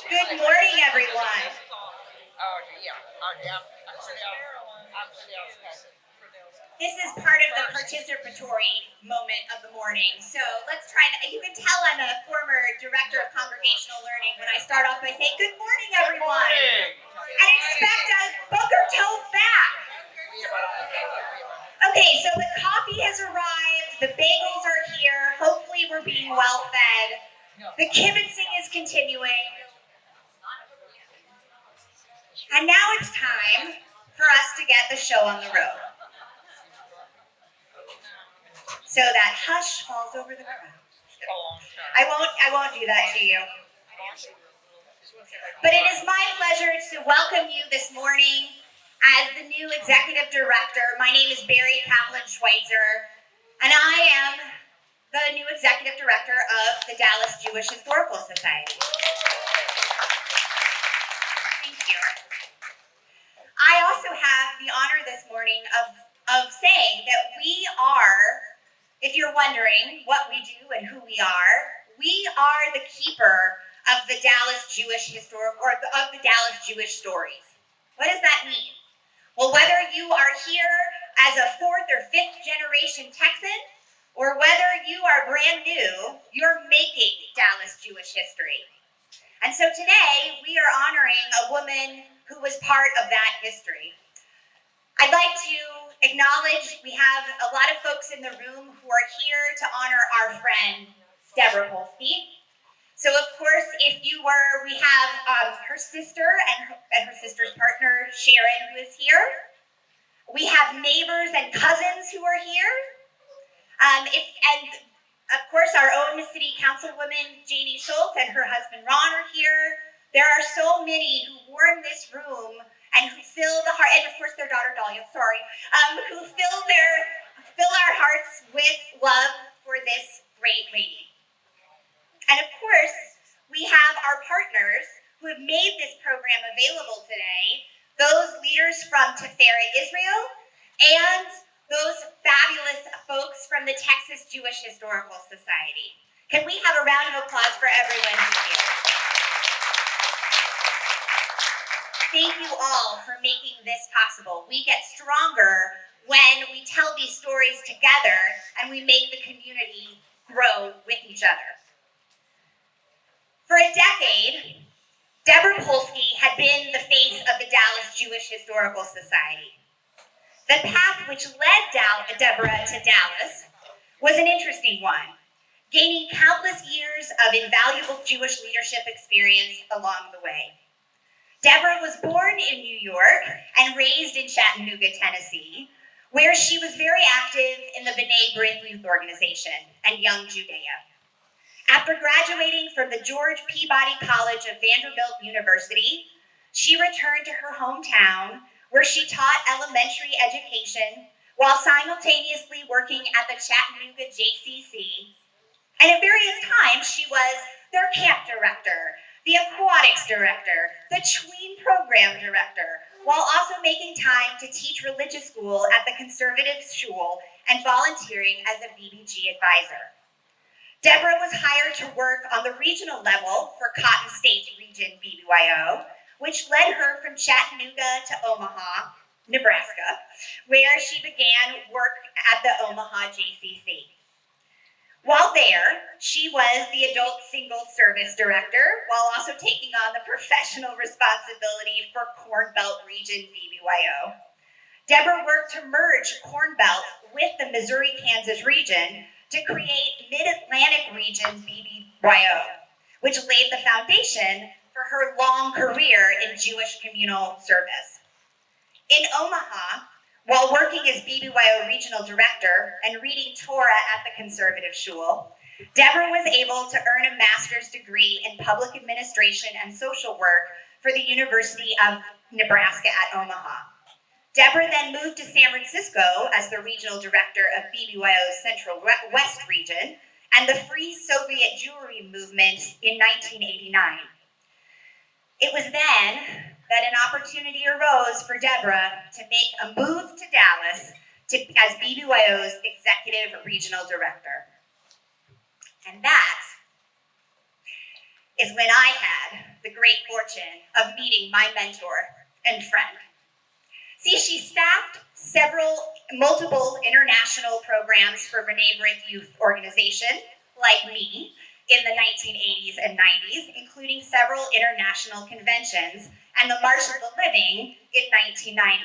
Good morning, everyone. This is part of the participatory moment of the morning. So let's try to, you can tell I'm a former director of congregational learning when I start off by saying, good morning, everyone. And expect a Boker Tov back. Okay, so the coffee has arrived, the bagels are here, hopefully we're being well fed. The kibitzing is continuing. And now it's time for us to get the show on the road. So that hush falls over the crowd. I won't do that to you. But it is my pleasure to welcome you this morning as the new executive director. My name is Barry Kaplan-Schweitzer, and I am the new executive director of the Dallas Jewish Historical Society. Thank you. I also have the honor this morning of saying that we are, if you're wondering what we do and who we are the keeper of the Dallas Jewish of the Dallas Jewish stories. What does that mean? Well, whether you are here as a fourth or fifth generation Texan, or whether you are brand new, you're making Dallas Jewish history. And so today, we are honoring a woman who was part of that history. I'd like to acknowledge we have a lot of folks in the room who are here to honor our friend, Debra Polsky. So of course, we have her sister and her sister's partner, Sharon, who is here. We have neighbors and cousins who are here. And of course, our own city councilwoman, Janie Schultz, and her husband, Ron, are here. There are so many who warm this room and who fill the heart, and of course their daughter Dahlia, who fill our hearts with love for this great lady. And of course, we have our partners who have made this program available today, those leaders from Tiferet, Israel, and those fabulous folks from the Texas Jewish Historical Society. Can we have a round of applause for everyone who's here? Thank you all for making this possible. We get stronger when we tell these stories together and we make the community grow with each other. For a decade, Debra Polsky had been the face of the Dallas Jewish Historical Society. The path which led Debra to Dallas was an interesting one, gaining countless years of invaluable Jewish leadership experience along the way. Debra was born in New York and raised in Chattanooga, Tennessee, where she was very active in the B'nai B'rith Youth Organization and Young Judea. After graduating from the George Peabody College of Vanderbilt University, she returned to her hometown where she taught elementary education while simultaneously working at the Chattanooga JCC. And at various times, she was their camp director, the aquatics director, the tween program director, while also making time to teach religious school at the conservative shul and volunteering as a BBG advisor. Debra was hired to work on the regional level for Cotton State's region BBYO, which led her from Chattanooga to Omaha, Nebraska, where she began work at the Omaha JCC. While there, she was the adult single service director, while also taking on the professional responsibility for Corn Belt region BBYO. Debra worked to merge Corn Belt with the Missouri-Kansas region to create Mid-Atlantic region BBYO, which laid the foundation for her long career in Jewish communal service. In Omaha, while working as BBYO regional director and reading Torah at the conservative shul, Debra was able to earn a master's degree in public administration and social work for the University of Nebraska at Omaha. Debra then moved to San Francisco as the regional director of BBYO's Central West region and the Free Soviet Jewry movement in 1989. It was then that an opportunity arose for Debra to make a move to Dallas as BBYO's executive regional director. And that is when I had the great fortune of meeting my mentor and friend. See, she staffed multiple international programs for B'nai B'rith Youth Organization, like me, in the 1980s and 90s, including several international conventions and the March of the Living in 1990.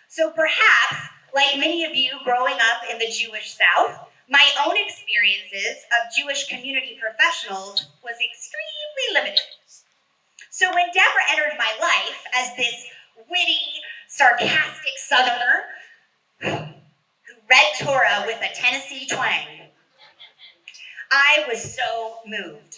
So perhaps, like many of you growing up in the Jewish South, my own experiences of Jewish community professionals was extremely limited. So when Debra entered my life as this witty, sarcastic Southerner who read Torah with a Tennessee twang, I was so moved.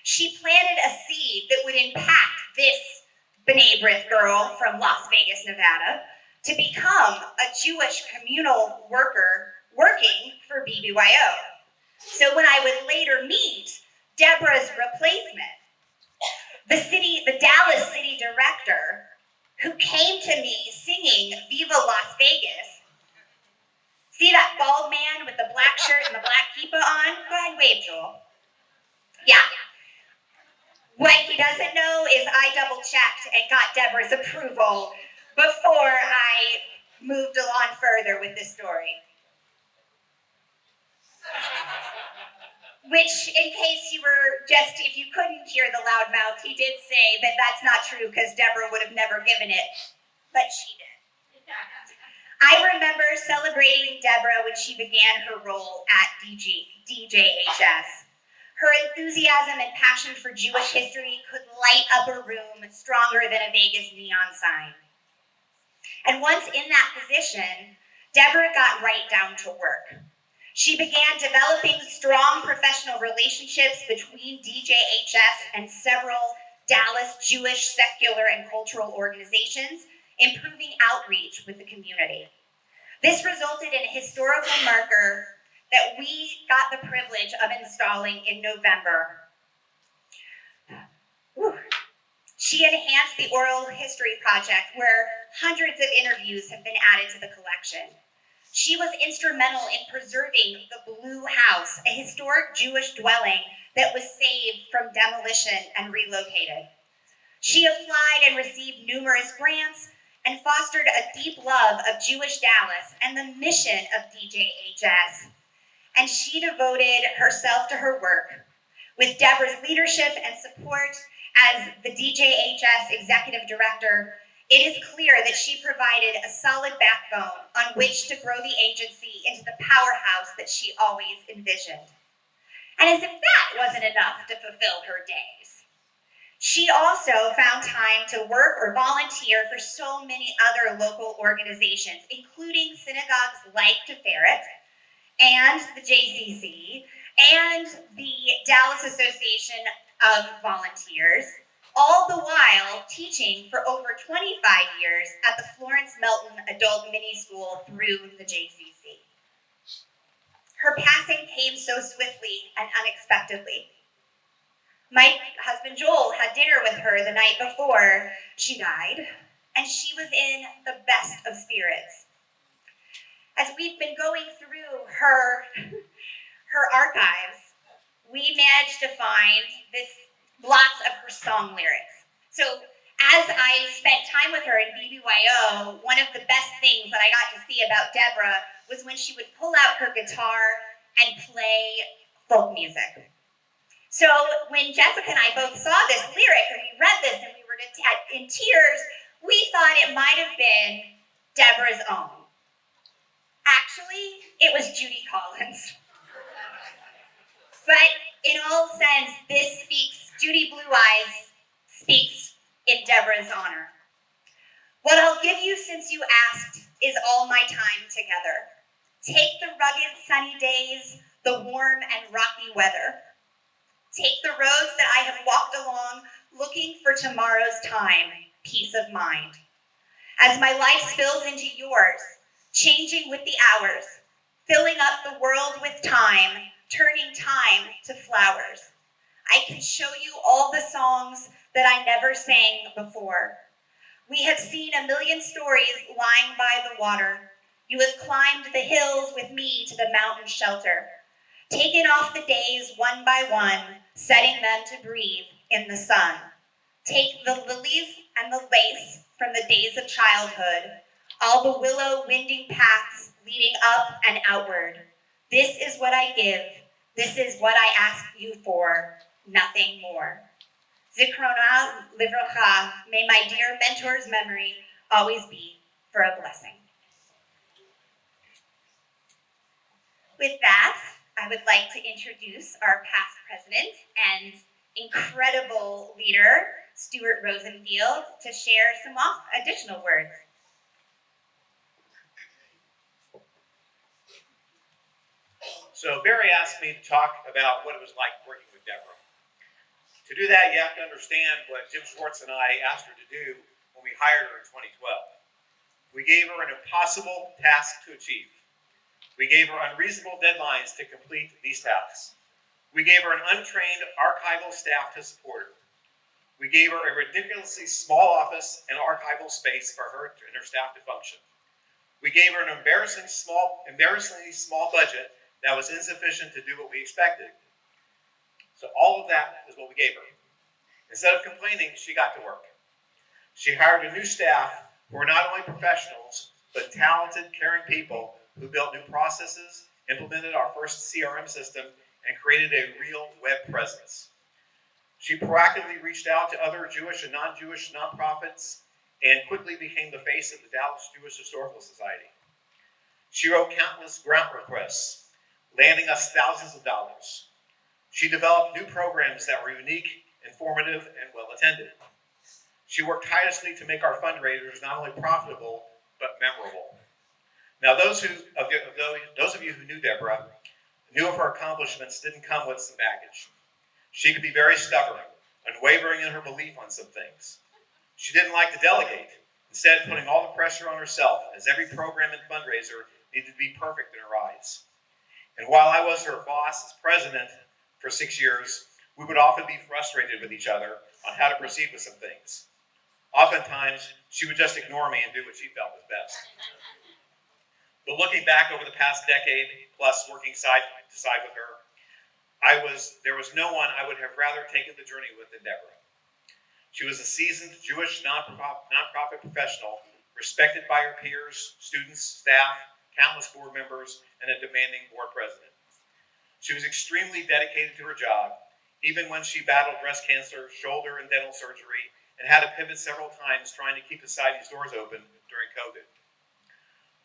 She planted a seed that would impact this B'nai B'rith girl from Las Vegas, Nevada, to become a Jewish communal worker working for BBYO. So when I would later meet Debra's replacement, the Dallas city director, who came to me singing Viva Las Vegas. See that bald man with the black shirt and the black kippah on? Go ahead and wave, Joel. Yeah. What he doesn't know is I double-checked and got Debra's approval before I moved along further with this story. Which, in case if you couldn't hear the loud mouth, he did say that that's not true because Debra would have never given it, but she did. I remember celebrating Debra when she began her role at DJHS. Her enthusiasm and passion for Jewish history could light up a room stronger than a Vegas neon sign. And once in that position, Debra got right down to work. She began developing strong professional relationships between DJHS and several Dallas Jewish secular and cultural organizations, improving outreach with the community. This resulted in a historical marker that we got the privilege of installing in November. She enhanced the Oral History Project, where hundreds of interviews have been added to the collection. She was instrumental in preserving the Blue House, a historic Jewish dwelling that was saved from demolition and relocated. She applied and received numerous grants and fostered a deep love of Jewish Dallas and the mission of DJHS. And she devoted herself to her work. With Debra's leadership and support as the DJHS executive director, it is clear that she provided a solid backbone on which to grow the agency into the powerhouse that she always envisioned. And as if that wasn't enough to fulfill her days, she also found time to work or volunteer for so many other local organizations, including synagogues like Tiferet and the JCC and the Dallas Association of Volunteers, all the while teaching for over 25 years at the Florence Melton Adult Mini School through the JCC. Her passing came so swiftly and unexpectedly. My husband Joel had dinner with her the night before she died, and she was in the best of spirits. As we've been going through her archives, we managed to find lots of her song lyrics. So as I spent time with her in BBYO, one of the best things that I got to see about Debra was when she would pull out her guitar and play folk music. So when Jessica and I both saw this lyric, and we read this, and we were in tears, we thought it might have been Debra's own. Actually, it was Judy Collins. But in all sense, Judy Blue Eyes speaks in Debra's honor. What I'll give you since you asked is all my time together. Take the rugged sunny days, the warm and rocky weather. Take the roads that I have walked along, looking for tomorrow's time, peace of mind. As my life spills into yours, changing with the hours, filling up the world with time, turning time to flowers. I can show you all the songs that I never sang before. We have seen a million stories lying by the water. You have climbed the hills with me to the mountain shelter, taken off the days one by one, setting them to breathe in the sun. Take the lilies and the lace from the days of childhood, all the willow winding paths leading up and outward. This is what I give. This is what I ask you for, nothing more. Zikrona livrocha, may my dear mentor's memory always be for a blessing. With that, I would like to introduce our past president and incredible leader, Stuart Rosenfield, to share some additional words. So Barry asked me to talk about what it was like working with Debra. To do that, you have to understand what Jim Schwartz and I asked her to do when we hired her in 2012. We gave her an impossible task to achieve. We gave her unreasonable deadlines to complete these tasks. We gave her an untrained archival staff to support her. We gave her a ridiculously small office and archival space for her and her staff to function. We gave her an embarrassingly small budget that was insufficient to do what we expected. So all of that is what we gave her. Instead of complaining, she got to work. She hired a new staff who were not only professionals, but talented, caring people who built new processes, implemented our first CRM system, and created a real web presence. She proactively reached out to other Jewish and non-Jewish nonprofits and quickly became the face of the Dallas Jewish Historical Society. She wrote countless grant requests, landing us thousands of dollars. She developed new programs that were unique, informative, and well-attended. She worked tirelessly to make our fundraisers not only profitable, but memorable. Now, those of you who knew Debra knew of her accomplishments didn't come with some baggage. She could be very stubborn, unwavering in her belief on some things. She didn't like to delegate, instead putting all the pressure on herself, as every program and fundraiser needed to be perfect in her eyes. And while I was her boss as president for 6 years, we would often be frustrated with each other on how to proceed with some things. Oftentimes, she would just ignore me and do what she felt was best. But looking back over the past decade plus working side to side with her, there was no one I would have rather taken the journey with than Debra. She was a seasoned Jewish nonprofit professional, respected by her peers, students, staff, countless board members, and a demanding board president. She was extremely dedicated to her job, even when she battled breast cancer, shoulder and dental surgery, and had to pivot several times trying to keep the society's doors open during COVID.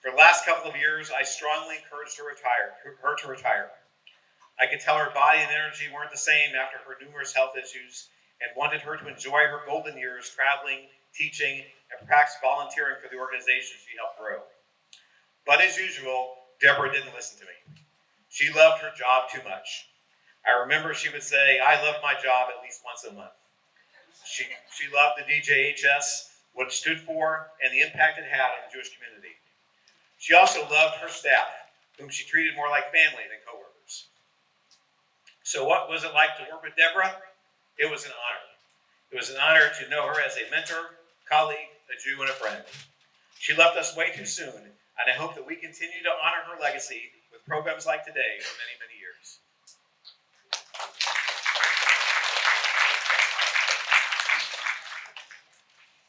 For the last couple of years, I strongly encouraged her to retire. I could tell her body and energy weren't the same after her numerous health issues, and wanted her to enjoy her golden years traveling, teaching, and perhaps volunteering for the organization she helped grow. But as usual, Debra didn't listen to me. She loved her job too much. I remember she would say, "I love my job at least once a month." She loved the DJHS, what it stood for, and the impact it had on the Jewish community. She also loved her staff, whom she treated more like family than coworkers. So what was it like to work with Debra? It was an honor. It was an honor to know her as a mentor, colleague, a Jew, and a friend. She left us way too soon, and I hope that we continue to honor her legacy with programs like today for many, many years.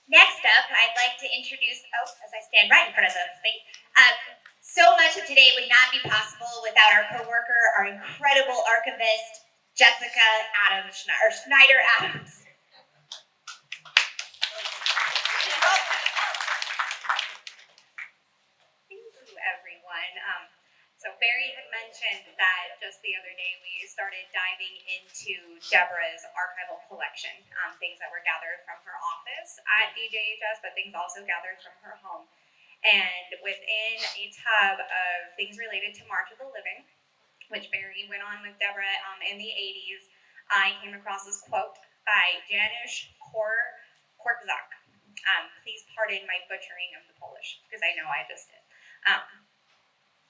Next up, I'd like to introduce, as I stand right in front of the state, so much of today would not be possible without our coworker, our incredible archivist, Jessica Schneider Adams. Thank you, everyone. So Barry had mentioned that just the other day we started diving into Debra's archival collection, things that were gathered from her office at DJHS, but things also gathered from her home. And within a tub of things related to March of the Living, which Barry went on with Debra in the 80s, I came across this quote by Janusz Korczak. Please pardon my butchering of the Polish, because I know I just did.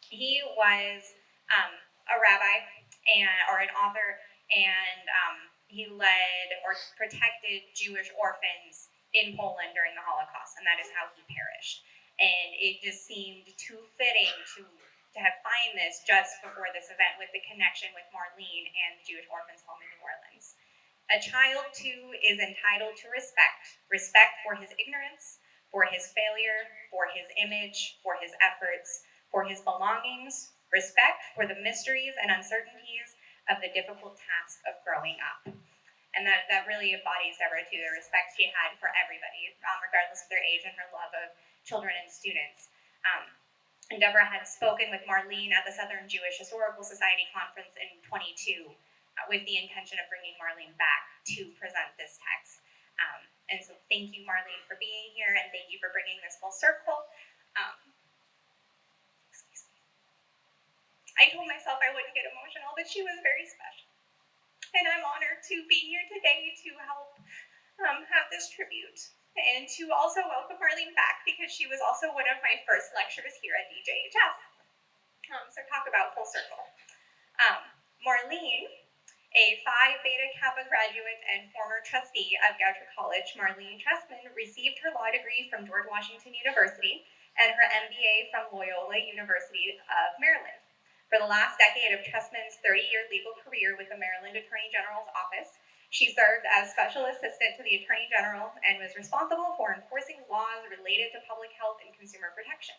He was a rabbi or an author, and he led or protected Jewish orphans in Poland during the Holocaust, and that is how he perished. And it just seemed too fitting to find this just before this event with the connection with Marlene and the Jewish Orphans Home in New Orleans. A child, too, is entitled to respect for his ignorance, for his failure, for his image, for his efforts, for his belongings, respect for the mysteries and uncertainties of the difficult task of growing up. And that really embodies Debra, too, the respect she had for everybody, regardless of their age, and her love of children and students. And Debra had spoken with Marlene at the Southern Jewish Historical Society Conference in 22 with the intention of bringing Marlene back to present this text. And so thank you, Marlene, for being here, and thank you for bringing this full circle. Excuse me. I told myself I wouldn't get emotional, but she was very special. And I'm honored to be here today to help have this tribute. And to also welcome Marlene back, because she was also one of my first lecturers here at DJHS. So talk about full circle. Marlene, a Phi Beta Kappa graduate and former trustee of Goucher College, Marlene Trestman received her law degree from George Washington University and her MBA from Loyola University of Maryland. For the last decade of Trestman's 30-year legal career with the Maryland Attorney General's office, she served as special assistant to the Attorney General and was responsible for enforcing laws related to public health and consumer protection.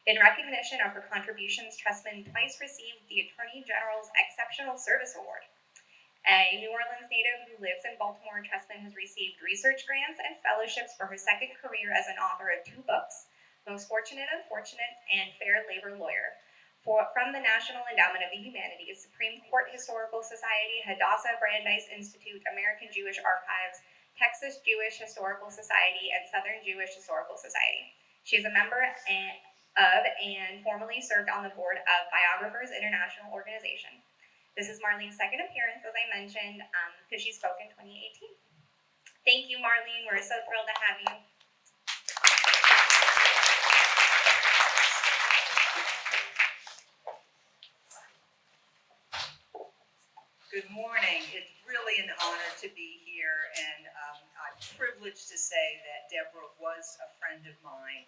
In recognition of her contributions, Trestman twice received the Attorney General's Exceptional Service Award. A New Orleans native who lives in Baltimore, Trestman has received research grants and fellowships for her second career as an author of 2 books, Most Fortunate, Unfortunate, and Fair Labor Lawyer, from the National Endowment of the Humanities, Supreme Court Historical Society, Hadassah Brandeis Institute, American Jewish Archives, Texas Jewish Historical Society, and Southern Jewish Historical Society. She is a member of and formerly served on the board of Biographers International Organization. This is Marlene's second appearance, as I mentioned, because she spoke in 2018. Thank you, Marlene. We're so thrilled to have you. Good morning. It's really an honor to be here, and I'm privileged to say that Debra was a friend of mine,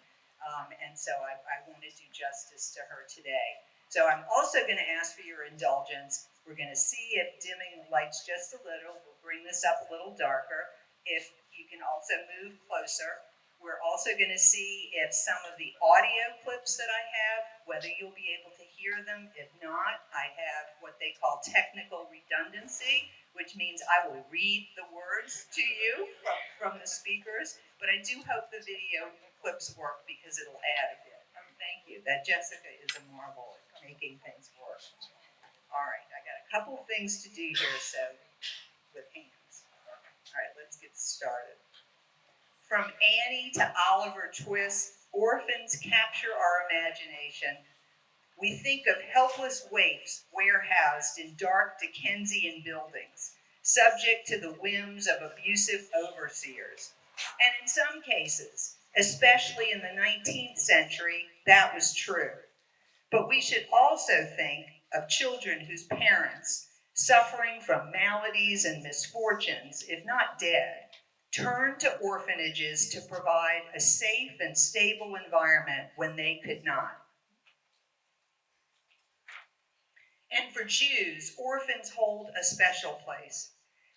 and so I want to do justice to her today. So I'm also going to ask for your indulgence. We're going to see if dimming the lights just a little will bring this up a little darker. If you can also move closer. We're also going to see if some of the audio clips that I have, whether you'll be able to hear them. If not, I have what they call technical redundancy, which means I will read the words to you from the speakers, but I do hope the video clips work because it'll add a bit. Thank you. That Jessica is a marvel at making things work. All right, I got a couple things to do here, so with hands. All right, let's get started. From Annie to Oliver Twist, orphans capture our imagination. We think of helpless waifs warehoused in dark Dickensian buildings, subject to the whims of abusive overseers. And in some cases, especially in the 19th century, that was true. But we should also think of children whose parents, suffering from maladies and misfortunes, if not dead, turned to orphanages to provide a safe and stable environment when they could not. And for Jews, orphans hold a special place,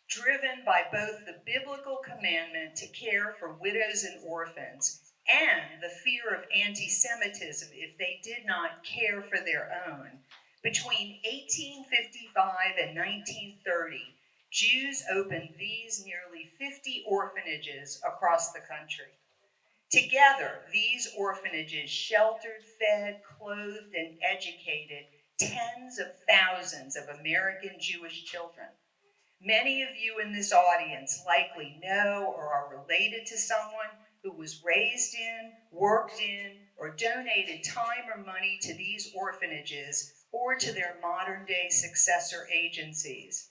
driven by both the biblical commandment to care for widows and orphans and the fear of anti-Semitism if they did not care for their own. Between 1855 and 1930, Jews opened these nearly 50 orphanages across the country. Together, these orphanages sheltered, fed, clothed, and educated tens of thousands of American Jewish children. Many of you in this audience likely know or are related to someone who was raised in, worked in, or donated time or money to these orphanages or to their modern-day successor agencies.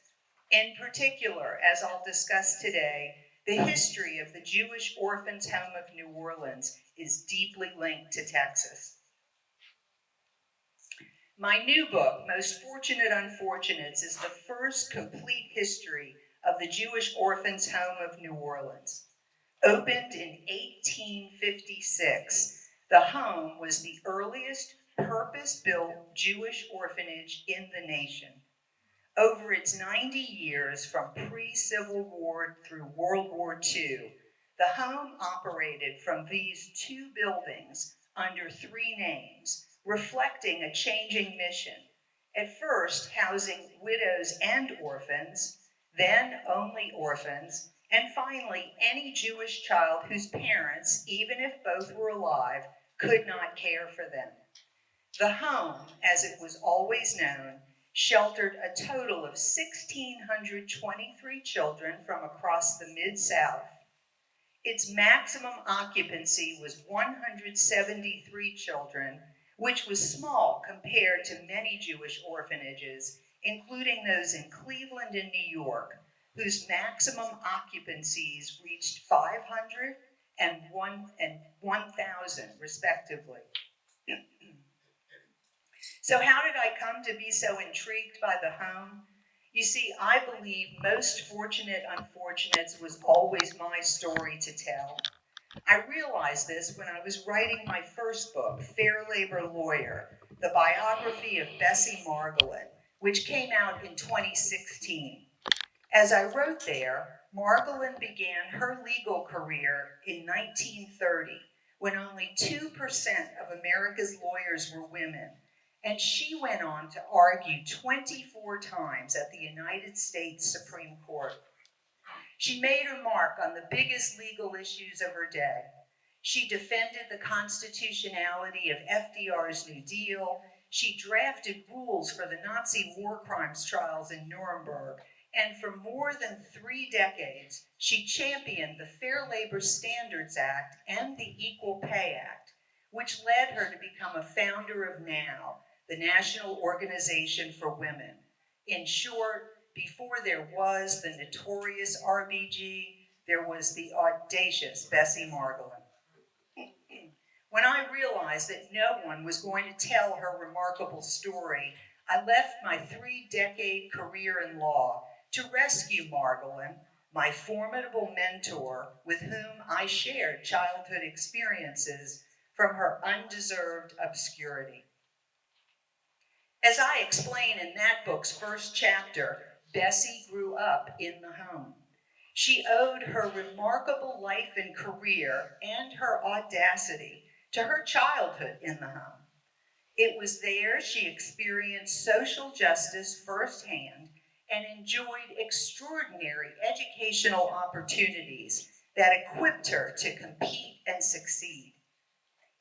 In particular, as I'll discuss today, the history of the Jewish Orphans Home of New Orleans is deeply linked to Texas. My new book, Most Fortunate Unfortunates, is the first complete history of the Jewish Orphans Home of New Orleans. Opened in 1856, the home was the earliest purpose-built Jewish orphanage in the nation. Over its 90 years, from pre-Civil War through World War II, the home operated from these two buildings under three names, reflecting a changing mission. At first, housing widows and orphans, then only orphans, and finally, any Jewish child whose parents, even if both were alive, could not care for them. The home, as it was always known, sheltered a total of 1,623 children from across the Mid-South. Its maximum occupancy was 173 children, which was small compared to many Jewish orphanages, including those in Cleveland and New York, whose maximum occupancies reached 500 and 1,000, respectively. So how did I come to be so intrigued by the home? You see, I believe most fortunate unfortunates was always my story to tell. I realized this when I was writing my first book, Fair Labor Lawyer, the biography of Bessie Margolin, which came out in 2016. As I wrote there, Margolin began her legal career in 1930, when only 2% of America's lawyers were women. And she went on to argue 24 times at the United States Supreme Court. She made her mark on the biggest legal issues of her day. She defended the constitutionality of FDR's New Deal. She drafted rules for the Nazi war crimes trials in Nuremberg. And for more than 3 decades, she championed the Fair Labor Standards Act and the Equal Pay Act, which led her to become a founder of NOW, the National Organization for Women. In short, before there was the notorious RBG, there was the audacious Bessie Margolin. When I realized that no one was going to tell her remarkable story, I left my 3-decade career in law to rescue Margolin, my formidable mentor with whom I shared childhood experiences, from her undeserved obscurity. As I explain in that book's first chapter, Bessie grew up in the home. She owed her remarkable life and career and her audacity to her childhood in the home. It was there she experienced social justice firsthand and enjoyed extraordinary educational opportunities that equipped her to compete and succeed.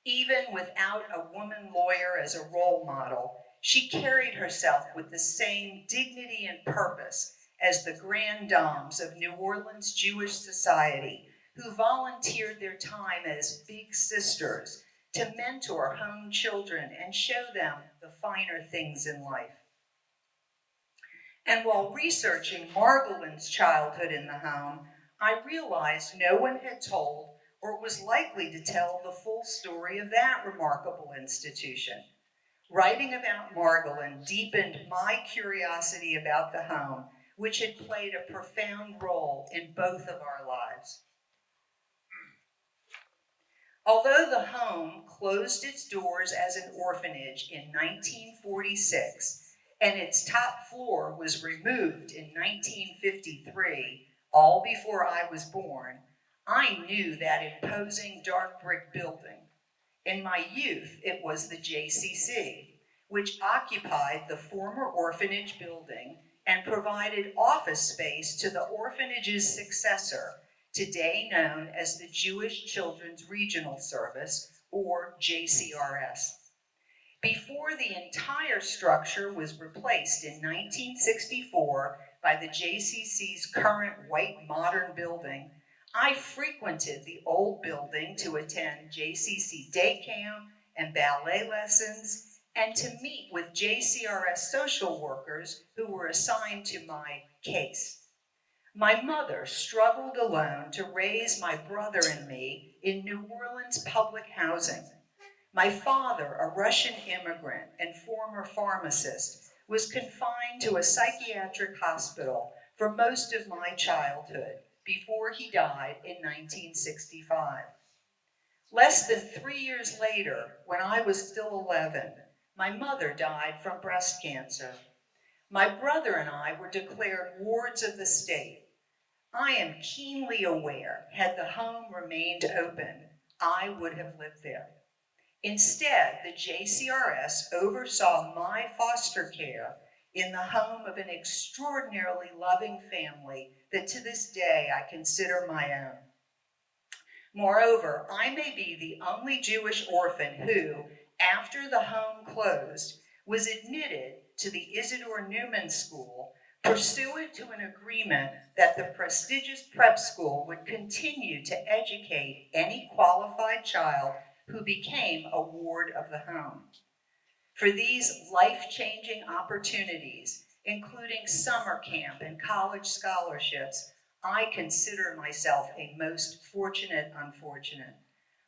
Even without a woman lawyer as a role model, she carried herself with the same dignity and purpose as the grand dames of New Orleans Jewish society, who volunteered their time as big sisters to mentor home children and show them the finer things in life. And while researching Margolin's childhood in the home, I realized no one had told or was likely to tell the full story of that remarkable institution. Writing about Margolin deepened my curiosity about the home, which had played a profound role in both of our lives. Although the home closed its doors as an orphanage in 1946, and its top floor was removed in 1953, all before I was born, I knew that imposing dark brick building. In my youth, it was the JCC, which occupied the former orphanage building and provided office space to the orphanage's successor, today known as the Jewish Children's Regional Service, or JCRS. Before the entire structure was replaced in 1964 by the JCC's current white modern building, I frequented the old building to attend JCC day camp and ballet lessons, and to meet with JCRS social workers who were assigned to my case. My mother struggled alone to raise my brother and me in New Orleans public housing. My father, a Russian immigrant and former pharmacist, was confined to a psychiatric hospital for most of my childhood before he died in 1965. Less than 3 years later, when I was still 11, my mother died from breast cancer. My brother and I were declared wards of the state. I am keenly aware, had the home remained open, I would have lived there. Instead, the JCRS oversaw my foster care in the home of an extraordinarily loving family that to this day I consider my own. Moreover, I may be the only Jewish orphan who, after the home closed, was admitted to the Isidore Newman School pursuant to an agreement that the prestigious prep school would continue to educate any qualified child who became a ward of the home. For these life-changing opportunities, including summer camp and college scholarships, I consider myself a most fortunate unfortunate.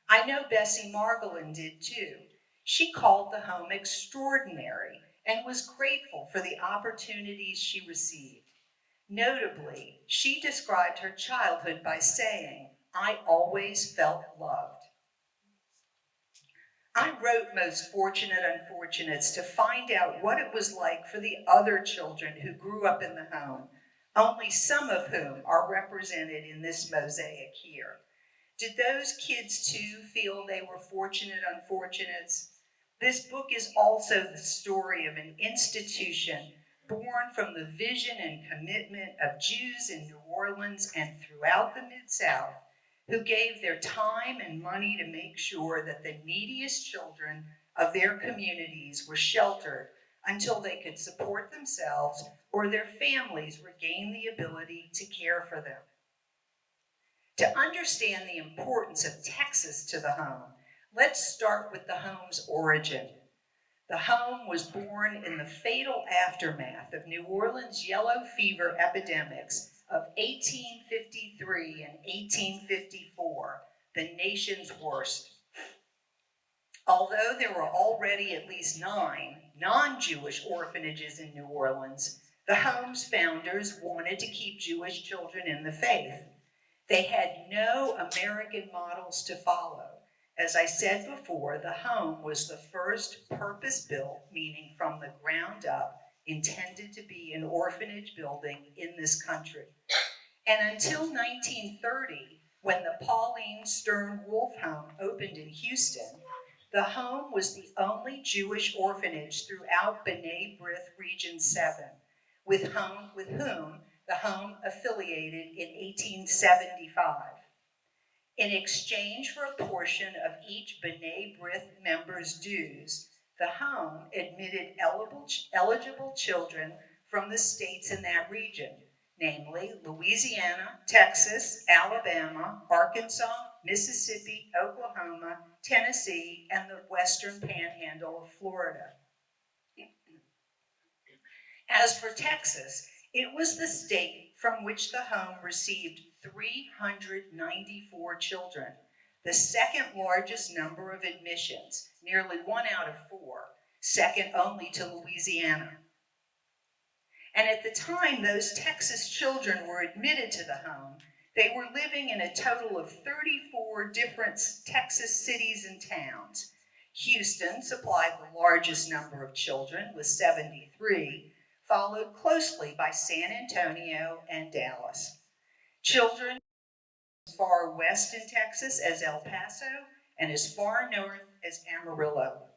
I know Bessie Margolin did too. She called the home extraordinary and was grateful for the opportunities she received. Notably, she described her childhood by saying, "I always felt loved." I wrote Most Fortunate Unfortunates to find out what it was like for the other children who grew up in the home, only some of whom are represented in this mosaic here. Did those kids too feel they were fortunate unfortunates? This book is also the story of an institution born from the vision and commitment of Jews in New Orleans and throughout the Mid-South, who gave their time and money to make sure that the neediest children of their communities were sheltered until they could support themselves or their families regain the ability to care for them. To understand the importance of Texas to the home, let's start with the home's origin. The home was born in the fatal aftermath of New Orleans yellow fever epidemics of 1853 and 1854, the nation's worst. Although there were already at least 9 non-Jewish orphanages in New Orleans, the home's founders wanted to keep Jewish children in the faith. They had no American models to follow. As I said before, the home was the first purpose-built, meaning from the ground up, intended to be an orphanage building in this country. And until 1930, when the Pauline Stern Wolf Home opened in Houston, the home was the only Jewish orphanage throughout B'nai B'rith Region 7, with whom the home affiliated in 1875. In exchange for a portion of each B'nai B'rith member's dues, the home admitted eligible children from the states in that region, namely Louisiana, Texas, Alabama, Arkansas, Mississippi, Oklahoma, Tennessee, and the western panhandle of Florida. As for Texas, it was the state from which the home received 394 children, the second largest number of admissions, nearly 1 out of 4, second only to Louisiana. And at the time those Texas children were admitted to the home, they were living in a total of 34 different Texas cities and towns. Houston supplied the largest number of children with 73, followed closely by San Antonio and Dallas. Children as far west in Texas as El Paso and as far north as Amarillo.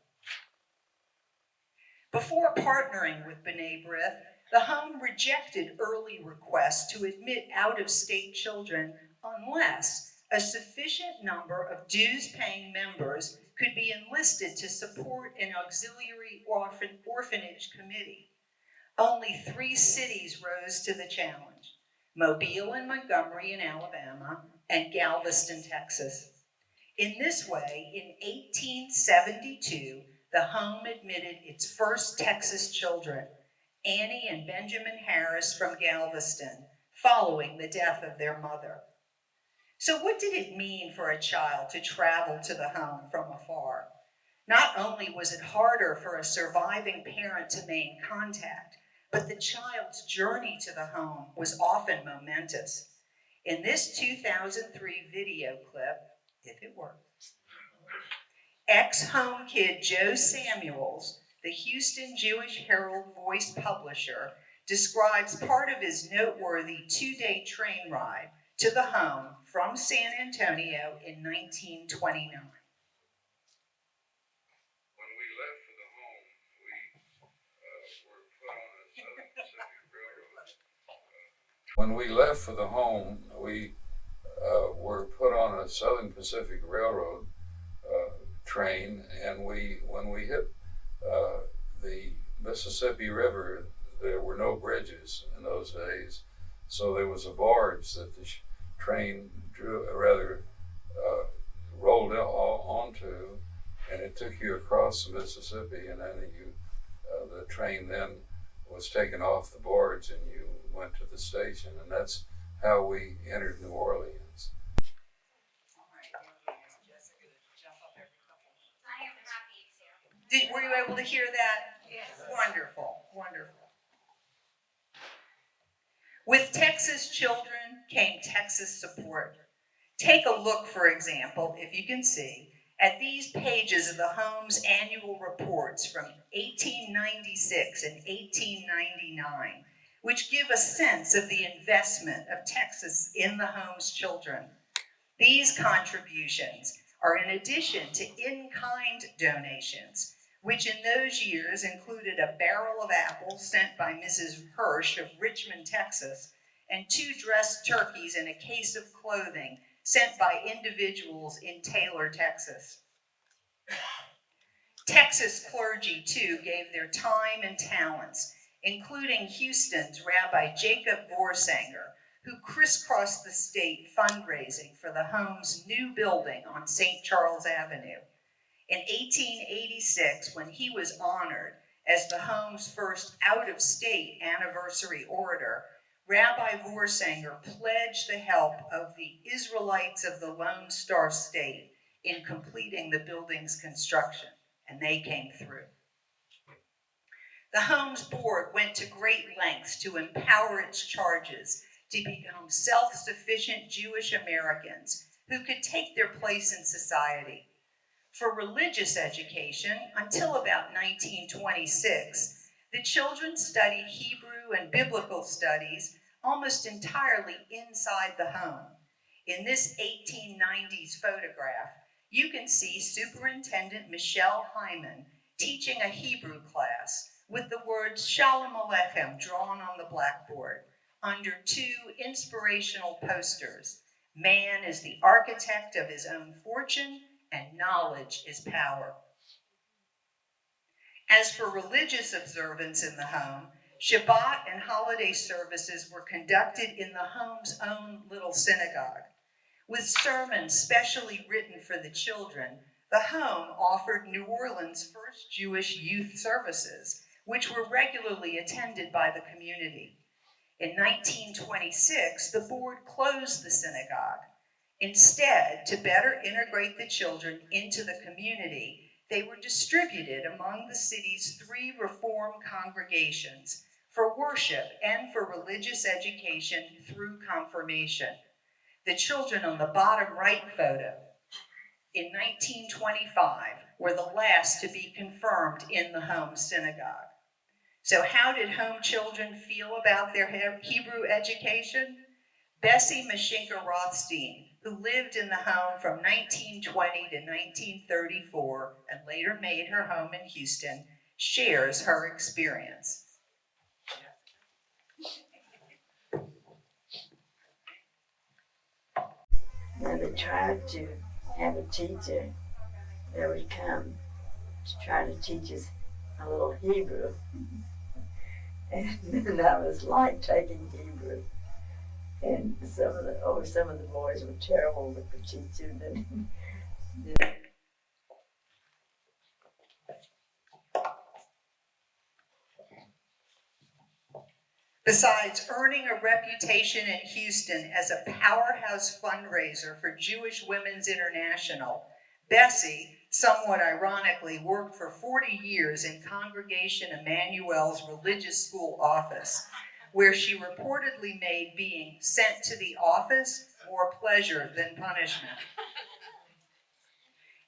Before partnering with B'nai B'rith, the home rejected early requests to admit out-of-state children unless a sufficient number of dues-paying members could be enlisted to support an auxiliary orphanage committee. Only 3 cities rose to the challenge: Mobile and Montgomery in Alabama, and Galveston, Texas. In this way, in 1872, the home admitted its first Texas children, Annie and Benjamin Harris from Galveston, following the death of their mother. So what did it mean for a child to travel to the home from afar? Not only was it harder for a surviving parent to maintain contact, but the child's journey to the home was often momentous. In this 2003 video clip, if it works, ex-home kid Joe Samuels the Houston Jewish Herald Voice publisher, describes part of his noteworthy 2-day train ride to the home from San Antonio in 1929. When we left for the home, we were put on a Southern Pacific Railroad train, and when we hit the Mississippi River, there were no bridges in those days, so there was a barge that the train rolled onto, and it took you across the Mississippi, and then the train then was taken off the barge, and you went to the station, and that's how we entered New Orleans. Were you able to hear that? Yes. Wonderful, wonderful. With Texas children came Texas support. Take a look, for example, if you can see, at these pages of the Home's annual reports from 1896 and 1899, which give a sense of the investment of Texas in the Home's children. These contributions are in addition to in-kind donations, which in those years included a barrel of apples sent by Mrs. Hirsch of Richmond, Texas, and 2 dressed turkeys and a case of clothing sent by individuals in Taylor, Texas. Texas clergy, too, gave their time and talents, including Houston's Rabbi Jacob Vorsanger, who crisscrossed the state fundraising for the Home's new building on St. Charles Avenue. In 1886, when he was honored as the Home's first out-of-state anniversary orator, Rabbi Vorsanger pledged the help of the Israelites of the Lone Star State in completing the building's construction, and they came through. The Home's board went to great lengths to empower its charges to become self-sufficient Jewish Americans who could take their place in society. For religious education, until about 1926, the children studied Hebrew and biblical studies almost entirely inside the home. In this 1890s photograph, you can see Superintendent Michelle Hyman teaching a Hebrew class with the words Shalom Aleichem drawn on the blackboard under 2 inspirational posters. Man is the architect of his own fortune, and knowledge is power. As for religious observance in the home, Shabbat and holiday services were conducted in the Home's own little synagogue. With sermons specially written for the children, the Home offered New Orleans' first Jewish youth services, which were regularly attended by the community. In 1926, the board closed the synagogue. Instead, to better integrate the children into the community, they were distributed among the city's 3 Reform congregations for worship and for religious education through confirmation. The children on the bottom right photo in 1925 were the last to be confirmed in the Home synagogue. So how did Home children feel about their Hebrew education? Bessie Mashinka Rothstein, who lived in the Home from 1920 to 1934 and later made her home in Houston, shares her experience. Now they tried to have a teacher that would come to try to teach us a little Hebrew. And I was like taking Hebrew. And some of the boys were terrible with the teacher. Besides earning a reputation in Houston as a powerhouse fundraiser for Jewish Women's International, Bessie, somewhat ironically, worked for 40 years in Congregation Emmanuel's religious school office, where she reportedly made being sent to the office more pleasure than punishment.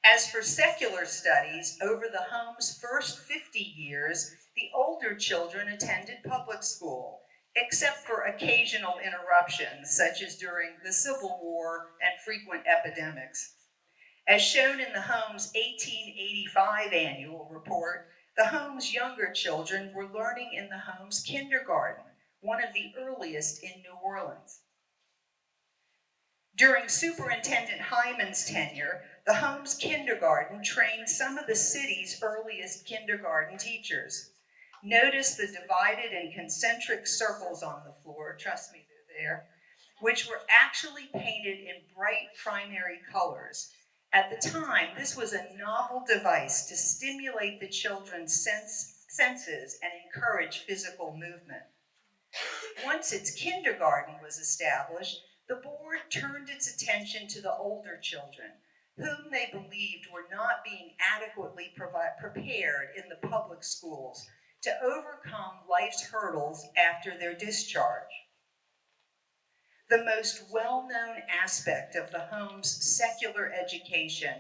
As for secular studies, over the home's first 50 years, the older children attended public school, except for occasional interruptions, such as during the Civil War and frequent epidemics. As shown in the home's 1885 annual report, the home's younger children were learning in the home's kindergarten, one of the earliest in New Orleans. During Superintendent Hyman's tenure, the home's kindergarten trained some of the city's earliest kindergarten teachers. Notice the divided and concentric circles on the floor, trust me, they're there, which were actually painted in bright primary colors. At the time, this was a novel device to stimulate the children's senses and encourage physical movement. Once its kindergarten was established, the board turned its attention to the older children, whom they believed were not being adequately prepared in the public schools to overcome life's hurdles after their discharge. The most well-known aspect of the home's secular education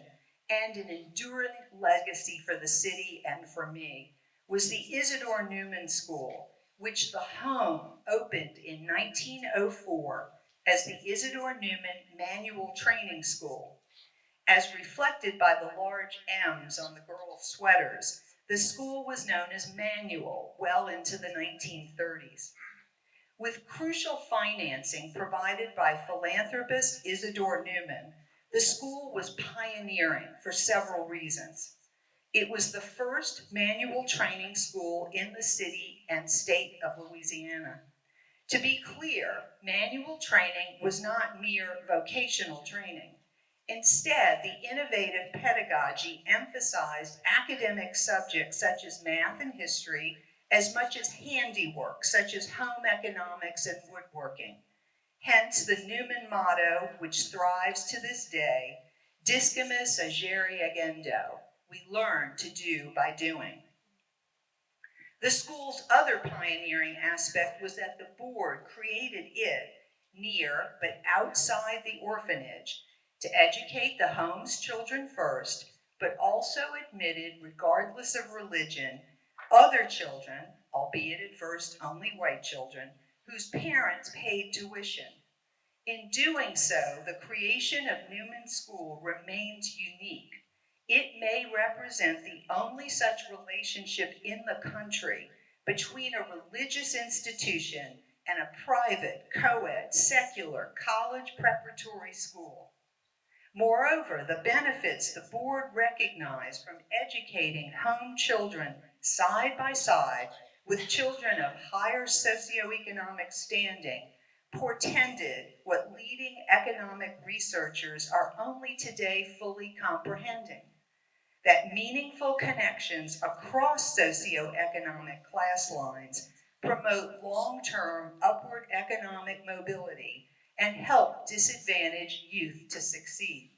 and an enduring legacy for the city and for me was the Isidore Newman School, which the home opened in 1904 as the Isidore Newman Manual Training School. As reflected by the large M's on the girls' sweaters, the school was known as Manual well into the 1930s. With crucial financing provided by philanthropist Isidore Newman, the school was pioneering for several reasons. It was the first manual training school in the city and state of Louisiana. To be clear, manual training was not mere vocational training. Instead, the innovative pedagogy emphasized academic subjects such as math and history as much as handiwork, such as home economics and woodworking. Hence the Newman motto, which thrives to this day, discimus agere agendo, we learn to do by doing. The school's other pioneering aspect was that the board created it near but outside the orphanage to educate the home's children first, but also admitted, regardless of religion, other children, albeit at first only white children, whose parents paid tuition. In doing so, the creation of Newman School remains unique. It may represent the only such relationship in the country between a religious institution and a private, co-ed, secular, college preparatory school. Moreover, the benefits the board recognized from educating home children side by side with children of higher socioeconomic standing portended what leading economic researchers are only today fully comprehending, that meaningful connections across socioeconomic class lines promote long-term upward economic mobility and help disadvantaged youth to succeed.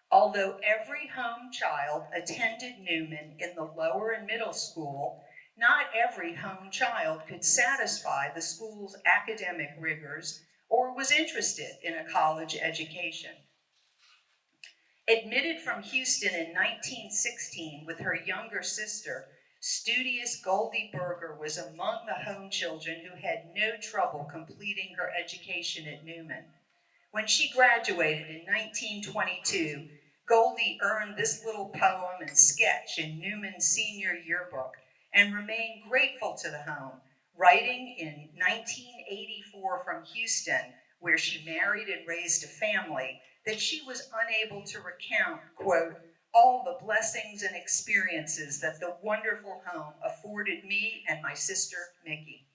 Although every home child attended Newman in the lower and middle school, not every home child could satisfy the school's academic rigors or was interested in a college education. Admitted from Houston in 1916 with her younger sister, studious Goldie Berger was among the home children who had no trouble completing her education at Newman. When she graduated in 1922, Goldie earned this little poem and sketch in Newman's senior yearbook and remained grateful to the home, writing in 1984 from Houston, where she married and raised a family, that she was unable to recount, quote, all the blessings and experiences that the wonderful home afforded me and my sister, Mickey.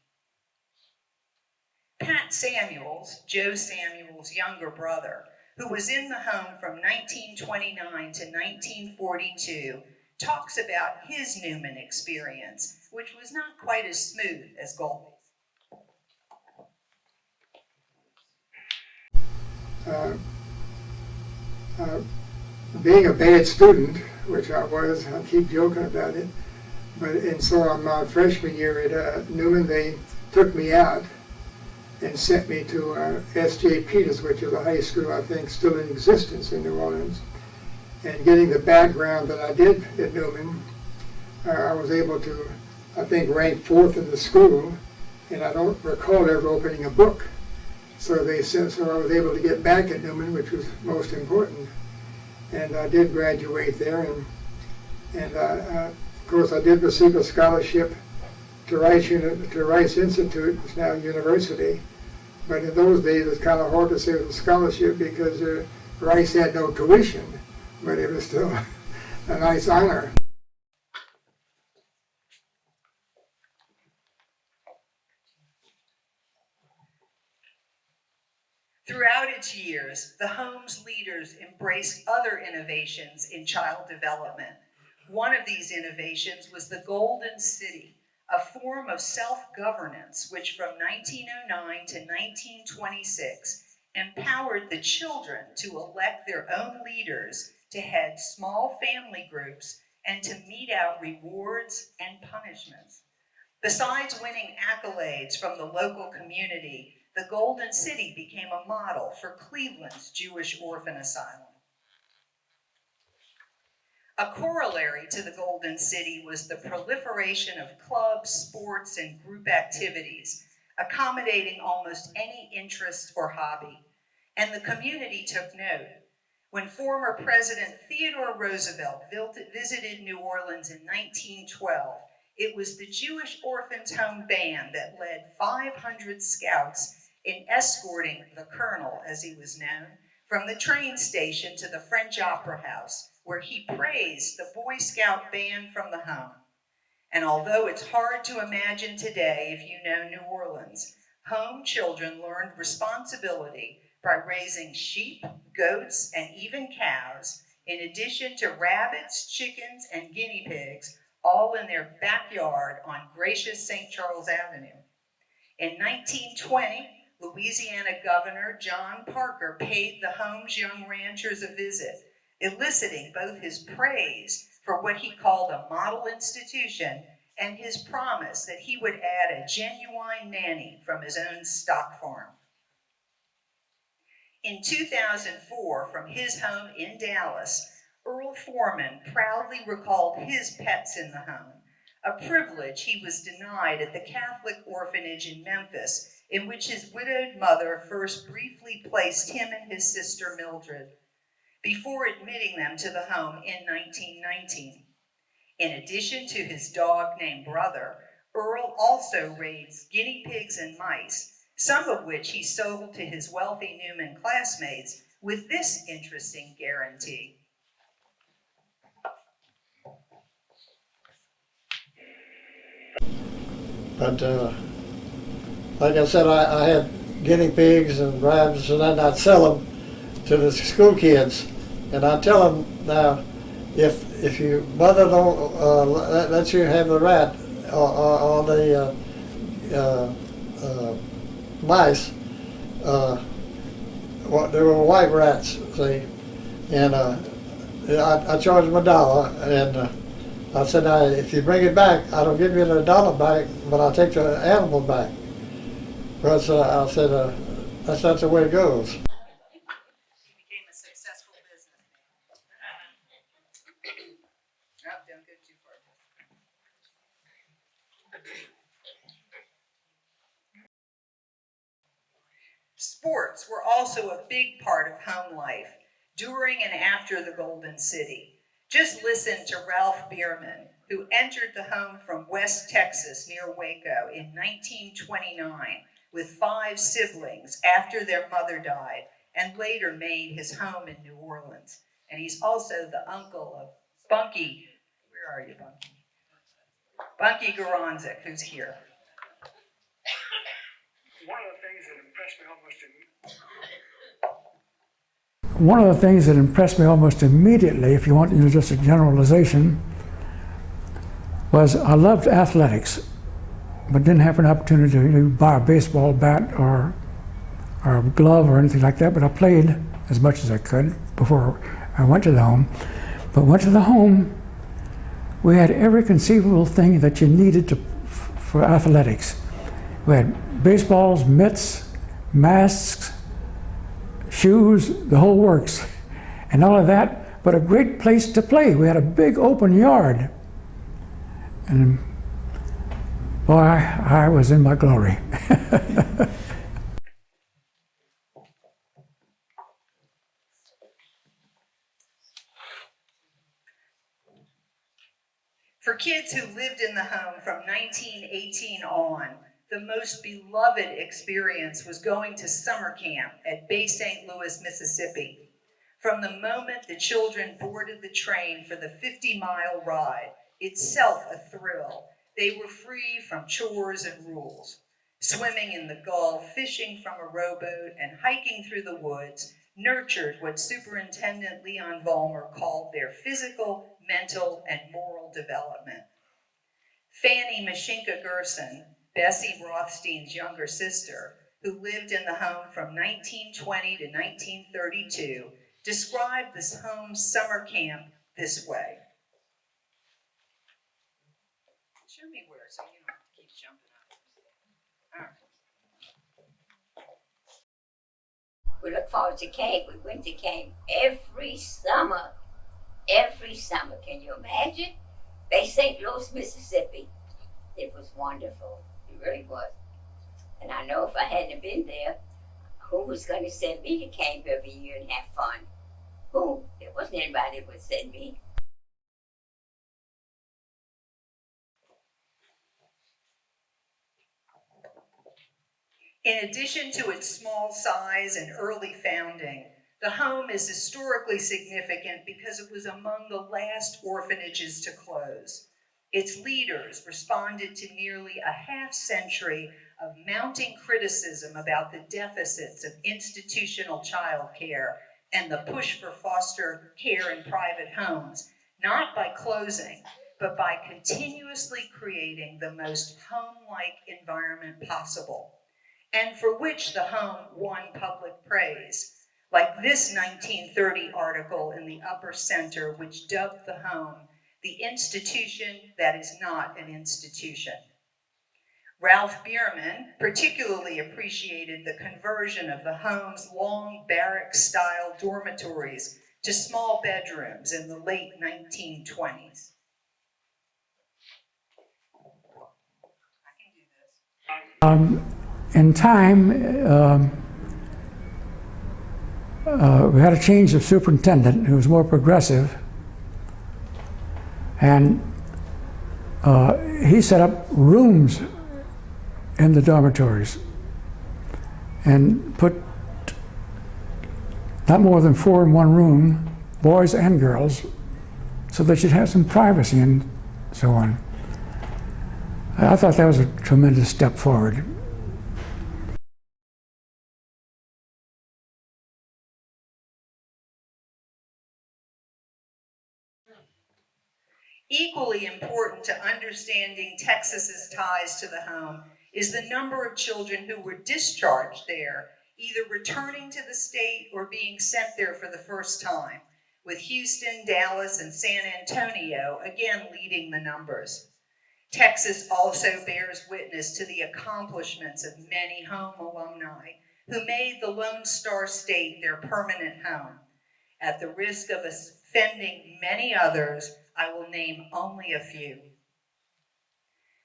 Pat Samuels, Joe Samuels' younger brother, who was in the home from 1929 to 1942, talks about his Newman experience, which was not quite as smooth as Goldie's. Being a bad student, which I was, I keep joking about it, and so on my freshman year at Newman, they took me out and sent me to S.J. Peters, which is a high school I think still in existence in New Orleans. And getting the background that I did at Newman, I was able to, I think, rank 4th in the school, and I don't recall ever opening a book. So they said, so I was able to get back at Newman, which was most important. And I did graduate there, and of course I did receive a scholarship to Rice Institute, it's now a university. But in those days, it's kind of hard to say it was a scholarship because Rice had no tuition, but it was still a nice honor. Throughout its years, the home's leaders embraced other innovations in child development. One of these innovations was the Golden City, a form of self-governance which from 1909 to 1926 empowered the children to elect their own leaders, to head small family groups, and to mete out rewards and punishments. Besides winning accolades from the local community, the Golden City became a model for Cleveland's Jewish orphan asylum. A corollary to the Golden City was the proliferation of clubs, sports, and group activities, accommodating almost any interest or hobby. And the community took note. When former President Theodore Roosevelt visited New Orleans in 1912, it was the Jewish Orphans Home Band that led 500 scouts in escorting the Colonel, as he was known, from the train station to the French Opera House, where he praised the Boy Scout band from the home. And although it's hard to imagine today if you know New Orleans, home children learned responsibility by raising sheep, goats, and even cows, in addition to rabbits, chickens, and guinea pigs, all in their backyard on gracious St. Charles Avenue. In 1920, Louisiana Governor John Parker paid the home's young ranchers a visit, eliciting both his praise for what he called a model institution and his promise that he would add a genuine nanny from his own stock farm. In 2004, from his home in Dallas, Earl Foreman proudly recalled his pets in the home, a privilege he was denied at the Catholic orphanage in Memphis, in which his widowed mother first briefly placed him and his sister Mildred, before admitting them to the home in 1919. In addition to his dog named Brother, Earl also raised guinea pigs and mice, some of which he sold to his wealthy Newman classmates with this interesting guarantee. But like I said, I had guinea pigs and rabbits, and then I'd sell them to the school kids. And I'd tell them, now, if your mother don't let you have the rat or the mice, they were white rats, see, and I charged them $1, and I said, now, if you bring it back, I don't give you the $1 back, but I'll take the animal back. Because I said, that's not the way it goes. He became a successful businessman. Oh, don't go too far. Sports were also a big part of home life during and after the Golden City. Just listen to Ralph Bierman, who entered the home from West Texas near Waco in 1929 with 5 siblings after their mother died, and later made his home in New Orleans. And he's also the uncle of Bunky, where are you, Bunky? Bunky Garanzik, who's here. One of the things that impressed me almost immediately, if you want just a generalization, was I loved athletics, but didn't have an opportunity to buy a baseball bat or a glove or anything like that, but I played as much as I could before I went to the home. But went to the home, we had every conceivable thing that you needed for athletics. We had baseballs, mitts, masks, shoes, the whole works. And all of that but a great place to play. We had a big open yard. And boy, I was in my glory. For kids who lived in the home from 1918 on, the most beloved experience was going to summer camp at Bay St. Louis, Mississippi. From the moment the children boarded the train for the 50-mile ride, itself a thrill, they were free from chores and rules. Swimming in the Gulf, fishing from a rowboat, and hiking through the woods nurtured what Superintendent Leon Vollmer called their physical, mental, and moral development. Fanny Mashinka Gerson, Bessie Rothstein's younger sister, who lived in the home from 1920 to 1932, described this home's summer camp this way. Show me where, so you don't have to keep jumping up. All right. We look forward to camp. We went to camp every summer. Every summer. Can you imagine? Bay St. Louis, Mississippi. It was wonderful. It really was. And I know if I hadn't been there, who was going to send me to camp every year and have fun? Who? There wasn't anybody that would send me. In addition to its small size and early founding, the home is historically significant because it was among the last orphanages to close. Its leaders responded to nearly a half-century of mounting criticism about the deficits of institutional child care and the push for foster care in private homes, not by closing, but by continuously creating the most home-like environment possible, and for which the home won public praise, like this 1930 article in the upper center, which dubbed the home the institution that is not an institution. Ralph Bierman particularly appreciated the conversion of the home's long barrack-style dormitories to small bedrooms in the late 1920s. I can do this. In time, we had a change of superintendent who was more progressive, and he set up rooms in the dormitories and put not more than 4 in one room, boys and girls, so that you'd have some privacy and so on. I thought that was a tremendous step forward. Equally important to understanding Texas's ties to the home is the number of children who were discharged there, either returning to the state or being sent there for the first time, with Houston, Dallas, and San Antonio again leading the numbers. Texas also bears witness to the accomplishments of many home alumni who made the Lone Star State their permanent home. At the risk of offending many others, I will name only a few.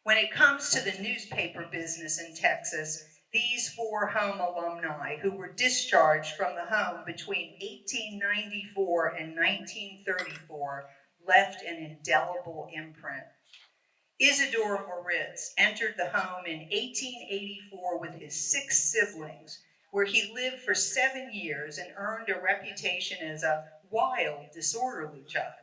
When it comes to the newspaper business in Texas, these 4 home alumni who were discharged from the home between 1894 and 1934 left an indelible imprint. Isidore Moritz entered the home in 1884 with his 6 siblings, where he lived for 7 years and earned a reputation as a wild, disorderly child.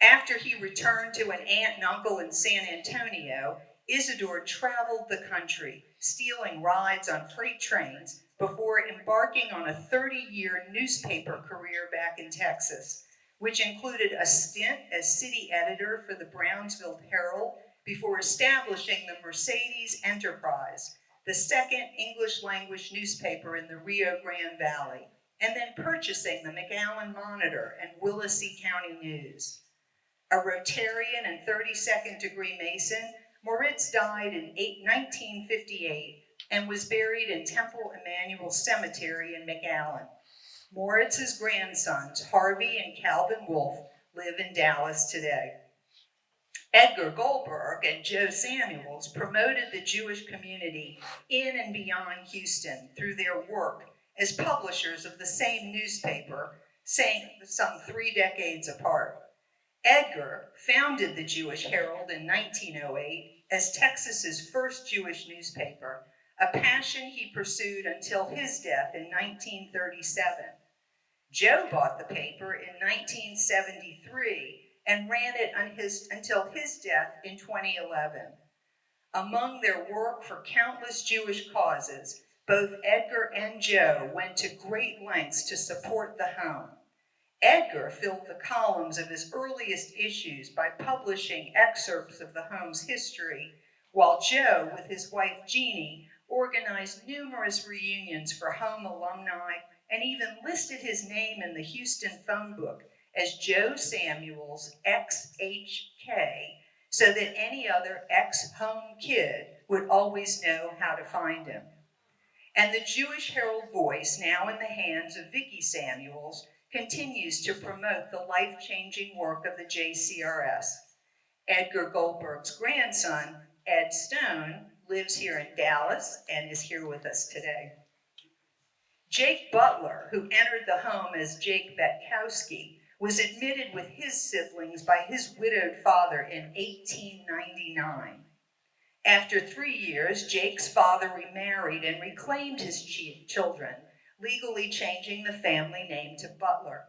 After he returned to an aunt and uncle in San Antonio, Isidore traveled the country, stealing rides on freight trains before embarking on a 30-year newspaper career back in Texas, which included a stint as city editor for the Brownsville Herald before establishing the Mercedes Enterprise, the second English-language newspaper in the Rio Grande Valley, and then purchasing the McAllen Monitor and Willacy County News. A Rotarian and 32nd degree Mason, Moritz died in 1958 and was buried in Temple Emmanuel Cemetery in McAllen. Moritz's grandsons, Harvey and Calvin Wolf, live in Dallas today. Edgar Goldberg and Joe Samuels promoted the Jewish community in and beyond Houston through their work as publishers of the same newspaper, some 3 decades apart. Edgar founded the Jewish Herald in 1908 as Texas's first Jewish newspaper, a passion he pursued until his death in 1937. Joe bought the paper in 1973 and ran it until his death in 2011. Among their work for countless Jewish causes, both Edgar and Joe went to great lengths to support the home. Edgar filled the columns of his earliest issues by publishing excerpts of the home's history, while Joe, with his wife Jeannie, organized numerous reunions for home alumni and even listed his name in the Houston phone book as Joe Samuels XHK, so that any other ex-home kid would always know how to find him. And the Jewish Herald Voice, now in the hands of Vicki Samuels, continues to promote the life-changing work of the JCRS. Edgar Goldberg's grandson, Ed Stone, lives here in Dallas and is here with us today. Jake Butler, who entered the home as Jake Betkowski, was admitted with his siblings by his widowed father in 1899. After 3 years, Jake's father remarried and reclaimed his children, legally changing the family name to Butler.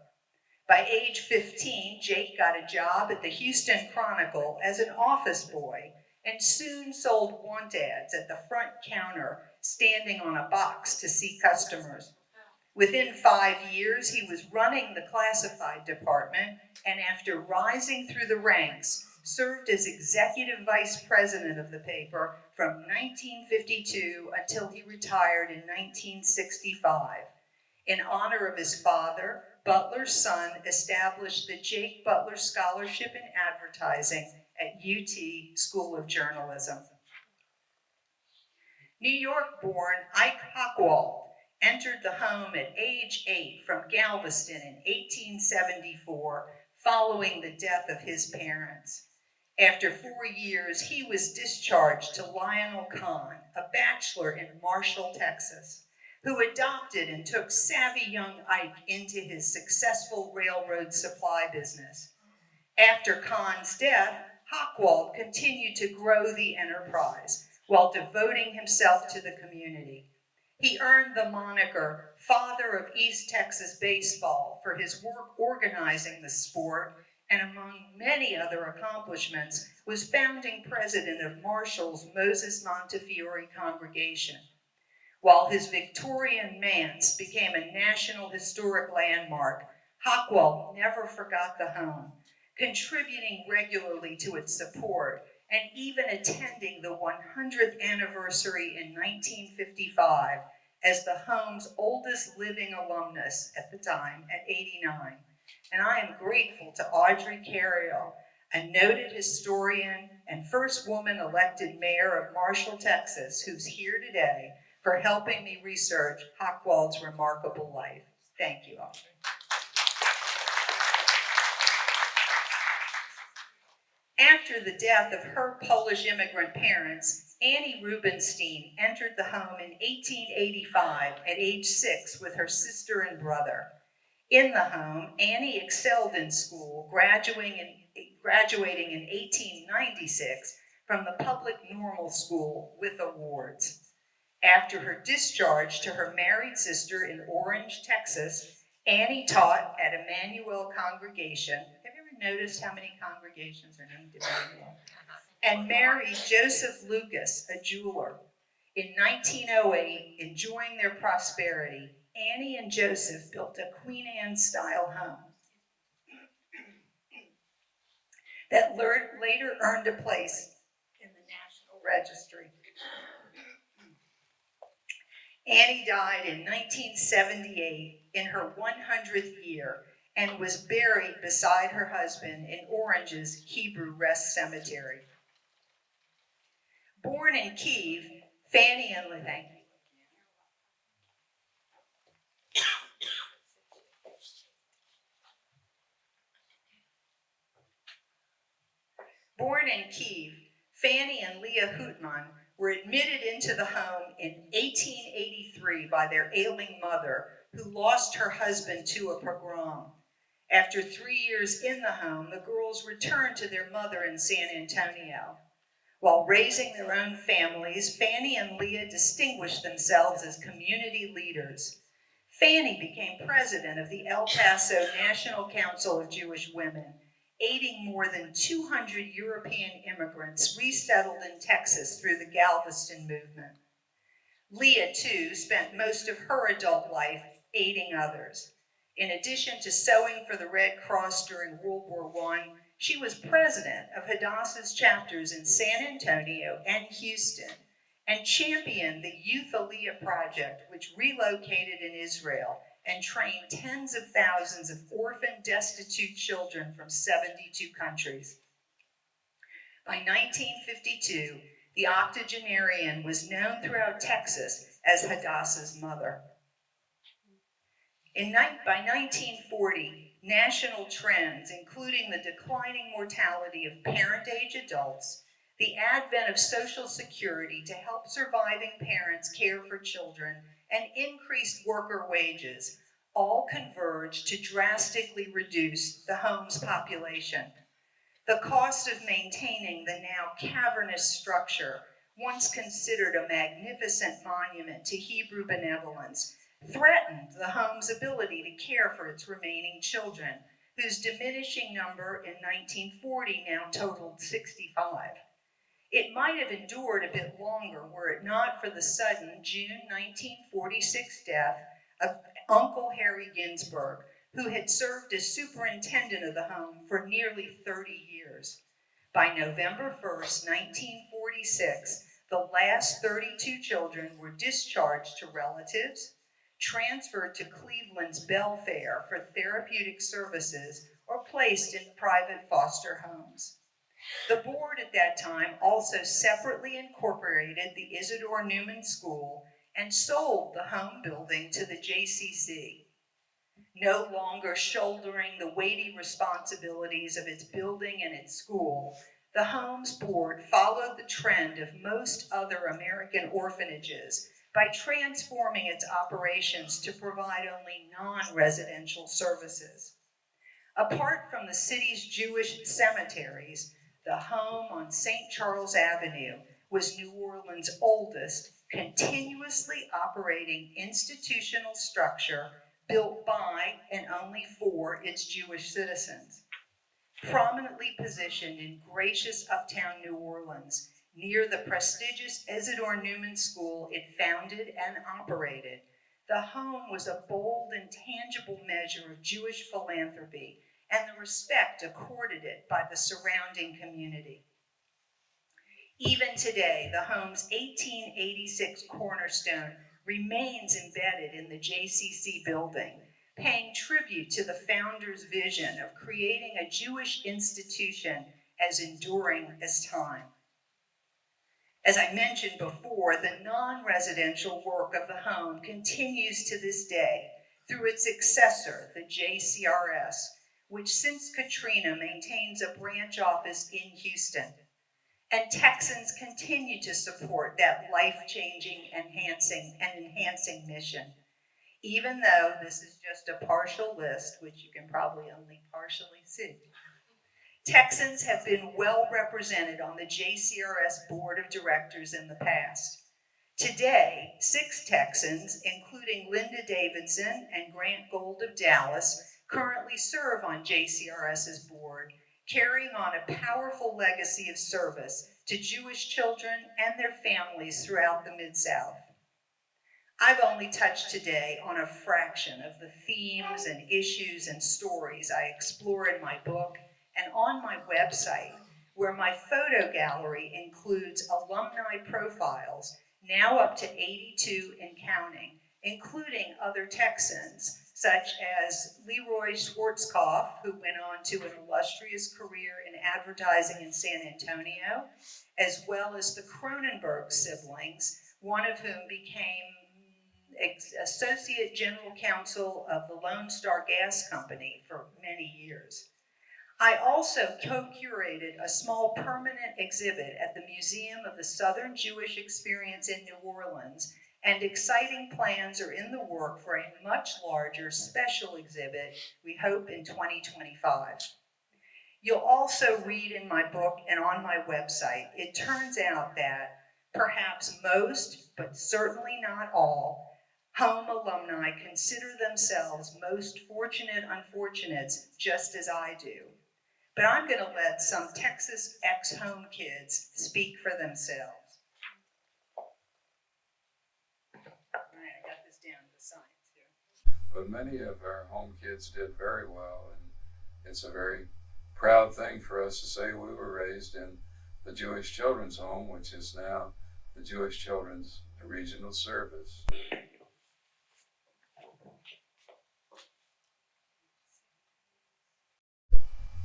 By age 15, Jake got a job at the Houston Chronicle as an office boy and soon sold want ads at the front counter, standing on a box to see customers. Within 5 years, he was running the classified department, and after rising through the ranks, served as executive vice president of the paper from 1952 until he retired in 1965. In honor of his father, Butler's son established the Jake Butler Scholarship in Advertising at UT School of Journalism. New York-born Ike Hockwald entered the home at age 8 from Galveston in 1874, following the death of his parents. After 4 years, he was discharged to Lionel Kahn, a bachelor in Marshall, Texas, who adopted and took savvy young Ike into his successful railroad supply business. After Kahn's death, Hockwald continued to grow the enterprise while devoting himself to the community. He earned the moniker Father of East Texas Baseball for his work organizing the sport, and among many other accomplishments, was founding president of Marshall's Moses Montefiore congregation. While his Victorian manse became a National Historic Landmark, Hockwald never forgot the home, contributing regularly to its support and even attending the 100th anniversary in 1955 as the home's oldest living alumnus at the time, at 89. And I am grateful to Audrey Carriel, a noted historian and first woman elected mayor of Marshall, Texas, who's here today, for helping me research Hockwald's remarkable life. Thank you, Audrey. After the death of her Polish immigrant parents, Annie Rubenstein entered the home in 1885 at age 6 with her sister and brother. In the home, Annie excelled in school, graduating in 1896 from the public normal school with awards. After her discharge to her married sister in Orange, Texas, Annie taught at Emmanuel Congregation. Have you ever noticed how many congregations are named Emmanuel? And married Joseph Lucas, a jeweler. In 1908, enjoying their prosperity, Annie and Joseph built a Queen Anne-style home that later earned a place in the National Registry. Annie died in 1978 in her 100th year and was buried beside her husband in Orange's Hebrew Rest Cemetery. Born in Kiev, Fanny and Born in Kiev, Fanny and Leah Hootman were admitted into the home in 1883 by their ailing mother, who lost her husband to a pogrom. After 3 years in the home, the girls returned to their mother in San Antonio. While raising their own families, Fanny and Leah distinguished themselves as community leaders. Fanny became president of the El Paso National Council of Jewish Women, aiding more than 200 European immigrants resettled in Texas through the Galveston movement. Leah, too, spent most of her adult life aiding others. In addition to sewing for the Red Cross during World War I, she was president of Hadassah's chapters in San Antonio and Houston, and championed the Youth Aliyah Project, which relocated in Israel and trained tens of thousands of orphan, destitute children from 72 countries. By 1952, the octogenarian was known throughout Texas as Hadassah's mother. By 1940, national trends, including the declining mortality of parent-age adults, the advent of Social Security to help surviving parents care for children, and increased worker wages, all converged to drastically reduce the home's population. The cost of maintaining the now cavernous structure, once considered a magnificent monument to Hebrew benevolence, threatened the home's ability to care for its remaining children, whose diminishing number in 1940 now totaled 65. It might have endured a bit longer were it not for the sudden June 1946 death of Uncle Harry Ginsburg, who had served as superintendent of the home for nearly 30 years. By November 1st, 1946, the last 32 children were discharged to relatives, transferred to Cleveland's Belfair for therapeutic services, or placed in private foster homes. The board at that time also separately incorporated the Isidore Newman School and sold the home building to the JCC. No longer shouldering the weighty responsibilities of its building and its school, the Homes Board followed the trend of most other American orphanages by transforming its operations to provide only non-residential services. Apart from the city's Jewish cemeteries, the home on St. Charles Avenue was New Orleans' oldest, continuously operating institutional structure built by and only for its Jewish citizens. Prominently positioned in gracious uptown New Orleans, near the prestigious Isidore Newman School it founded and operated, the home was a bold and tangible measure of Jewish philanthropy and the respect accorded it by the surrounding community. Even today, the home's 1886 cornerstone remains embedded in the JCC building, paying tribute to the founder's vision of creating a Jewish institution as enduring as time. As I mentioned before, the non-residential work of the home continues to this day through its successor, the JCRS, which since Katrina maintains a branch office in Houston. And Texans continue to support that life-changing, enhancing mission. Even though this is just a partial list, which you can probably only partially see. Texans have been well represented on the JCRS Board of Directors in the past. Today, 6 Texans, including Linda Davidson and Grant Gold of Dallas, currently serve on JCRS's board, carrying on a powerful legacy of service to Jewish children and their families throughout the Mid-South. I've only touched today on a fraction of the themes and issues and stories I explore in my book and on my website, where my photo gallery includes alumni profiles, now up to 82 and counting, including other Texans, such as Leroy Schwarzkopf, who went on to an illustrious career in advertising in San Antonio, as well as the Cronenberg siblings, one of whom became Associate General Counsel of the Lone Star Gas Company for many years. I also co-curated a small permanent exhibit at the Museum of the Southern Jewish Experience in New Orleans, and exciting plans are in the work for a much larger special exhibit, we hope in 2025. You'll also read in my book and on my website, it turns out that perhaps most, but certainly not all, home alumni consider themselves most fortunate unfortunates, just as I do. But I'm going to let some Texas ex-home kids speak for themselves. All right, I got this down to the science here. But many of our home kids did very well, and it's a very proud thing for us to say we were raised in the Jewish Children's Home, which is now the Jewish Children's Regional Service.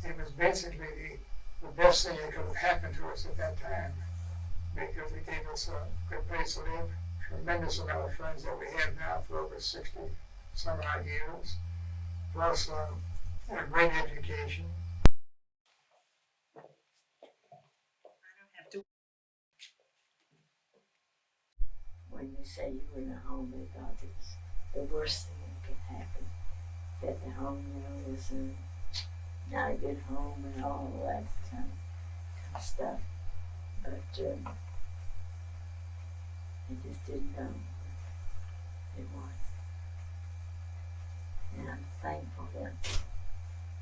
It was basically the best thing that could have happened to us at that time, because it gave us a good place to live, tremendous amount of friends that we have now for over 60 some odd years, plus a great education. When you say you were in a home, they thought it was the worst thing that could happen. That the home, was not a good home and all that kind of stuff. But it just didn't go. It was. And I'm thankful that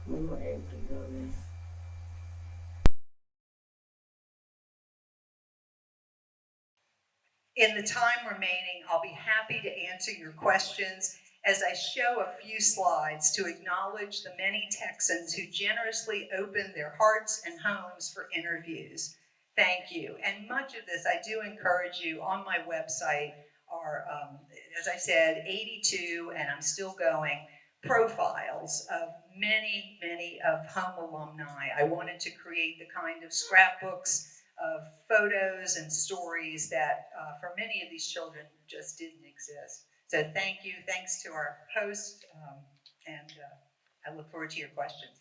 we were able to go there. In the time remaining, I'll be happy to answer your questions as I show a few slides to acknowledge the many Texans who generously opened their hearts and homes for interviews. Thank you. And much of this, I do encourage you, on my website are, as I said, 82, and I'm still going, profiles of many, many of home alumni. I wanted to create the kind of scrapbooks of photos and stories that for many of these children just didn't exist. So thank you, thanks to our host, and I look forward to your questions.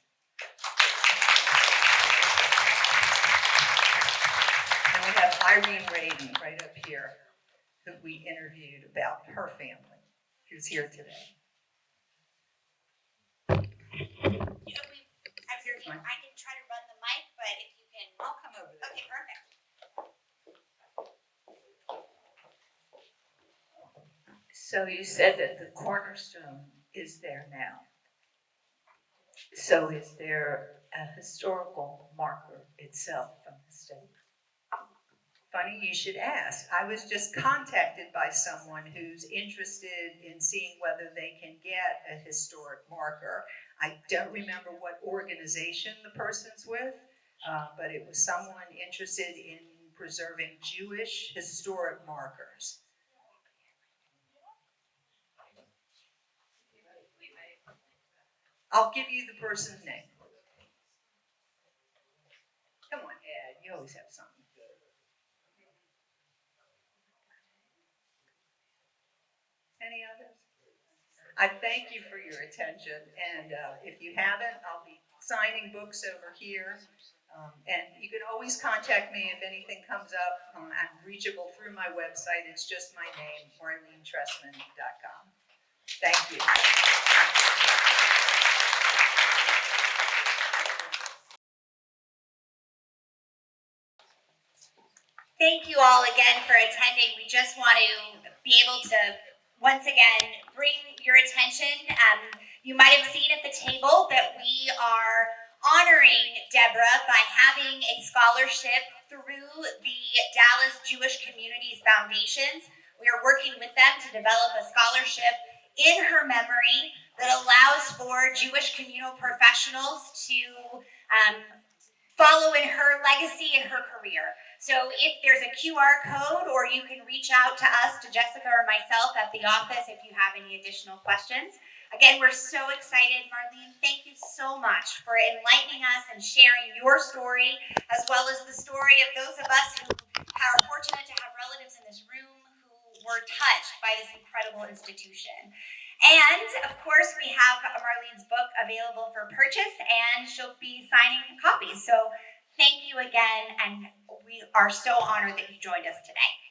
And we have Irene Radin right up here, who we interviewed about her family, who's here today. I can try to run the mic, but if you can, I'll come over there. okay, perfect. So you said that the cornerstone is there now. So is there a historical marker itself from the state? Funny you should ask. I was just contacted by someone who's interested in seeing whether they can get a historic marker. I don't remember what organization the person's with, but it was someone interested in preserving Jewish historic markers. I'll give you the person's name. Come on, Ed, you always have something good. Any others? I thank you for your attention, and if you haven't, I'll be signing books over here, and you can always contact me if anything comes up. I'm reachable through my website. It's just my name, MarleneTrestman.com. Thank you. Thank you all again for attending. We just want to be able to, once again, bring your attention. You might have seen at the table that we are honoring Debra by having a scholarship through the Dallas Jewish Communities Foundations. We are working with them to develop a scholarship in her memory that allows for Jewish communal professionals to follow in her legacy and her career. So if there's a QR code, or you can reach out to us, to Jessica or myself at the office if you have any additional questions. Again, we're so excited. Marlene, thank you so much for enlightening us and sharing your story, as well as the story of those of us who are fortunate to have relatives in this room who were touched by this incredible institution. And of course, we have Marlene's book available for purchase, and she'll be signing copies. So thank you again, and we are so honored that you joined us today.